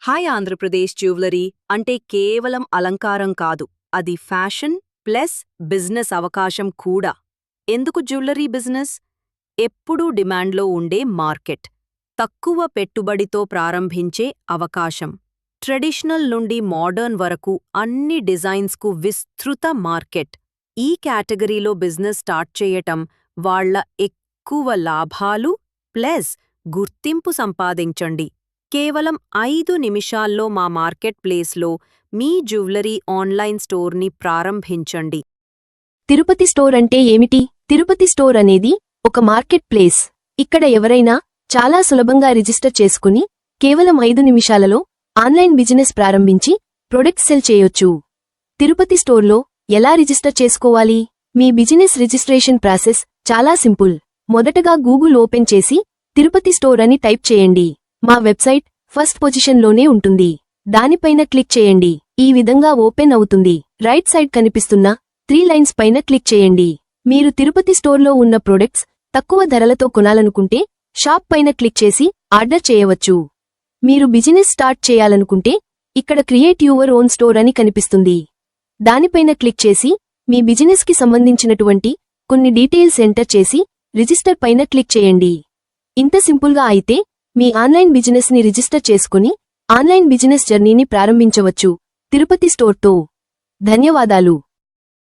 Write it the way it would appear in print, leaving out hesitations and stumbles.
Hi Andhra Pradesh jewellery అంటే కేవలం అలంకారం కాదు, అది ఫ్యాషన్ ప్లస్ బిజినెస్ అవకాశం కూడా. ఎందుకు జ్యువెలరీ బిజినెస్? ఎప్పుడూ డిమాండ్లో ఉండే మార్కెట్, తక్కువ పెట్టుబడితో ప్రారంభించే అవకాశం, ట్రెడిషనల్ నుండి మోడర్న్ వరకు అన్ని డిజైన్స్కు విస్తృత మార్కెట్. ఈ కేటగిరీలో బిజినెస్ స్టార్ట్ చేయటం వాళ్ళ ఎక్కువ లాభాలు ప్లస్ గుర్తింపు సంపాదించండి. కేవలం 5 నిమిషాల్లో మా మార్కెట్ ప్లేస్లో మీ జ్యువెలరీ ఆన్లైన్ స్టోర్ని ప్రారంభించండి. తిరుపతి స్టోర్ అంటే ఏమిటి? తిరుపతి స్టోర్ అనేది ఒక మార్కెట్ ప్లేస్. ఇక్కడ ఎవరైనా చాలా సులభంగా రిజిస్టర్ చేసుకుని కేవలం 5 నిమిషాలలో ఆన్లైన్ బిజినెస్ ప్రారంభించి ప్రొడక్ట్స్ సెల్ చేయొచ్చు. తిరుపతి స్టోర్లో ఎలా రిజిస్టర్ చేసుకోవాలి? మీ బిజినెస్ రిజిస్ట్రేషన్ ప్రాసెస్ చాలా సింపుల్. మొదటగా గూగుల్ ఓపెన్ చేసి తిరుపతి స్టోర్ అని టైప్ చేయండి. మా వెబ్సైట్ ఫస్ట్ పొజిషన్లోనే ఉంటుంది. దానిపైన క్లిక్ చేయండి. ఈ విధంగా ఓపెన్ అవుతుంది. రైట్ సైడ్ కనిపిస్తున్న 3 లైన్స్ పైన క్లిక్ చేయండి. మీరు తిరుపతి స్టోర్లో ఉన్న ప్రొడక్ట్స్ తక్కువ ధరలతో కొనాలనుకుంటే షాప్ పైన క్లిక్ చేసి ఆర్డర్ చేయవచ్చు. మీరు బిజినెస్ స్టార్ట్ చేయాలనుకుంటే ఇక్కడ క్రియేట్ యువర్ ఓన్ స్టోర్ అని కనిపిస్తుంది. దానిపైన క్లిక్ చేసి మీ బిజినెస్కి సంబంధించినటువంటి కొన్ని డీటెయిల్స్ ఎంటర్ చేసి రిజిస్టర్ పైన క్లిక్ చేయండి. ఇంత సింపుల్గా అయితే మీ ఆన్లైన్ బిజినెస్ని రిజిస్టర్ చేసుకుని ఆన్లైన్ బిజినెస్ జర్నీని ప్రారంభించవచ్చు తిరుపతి స్టోర్తో. ధన్యవాదాలు.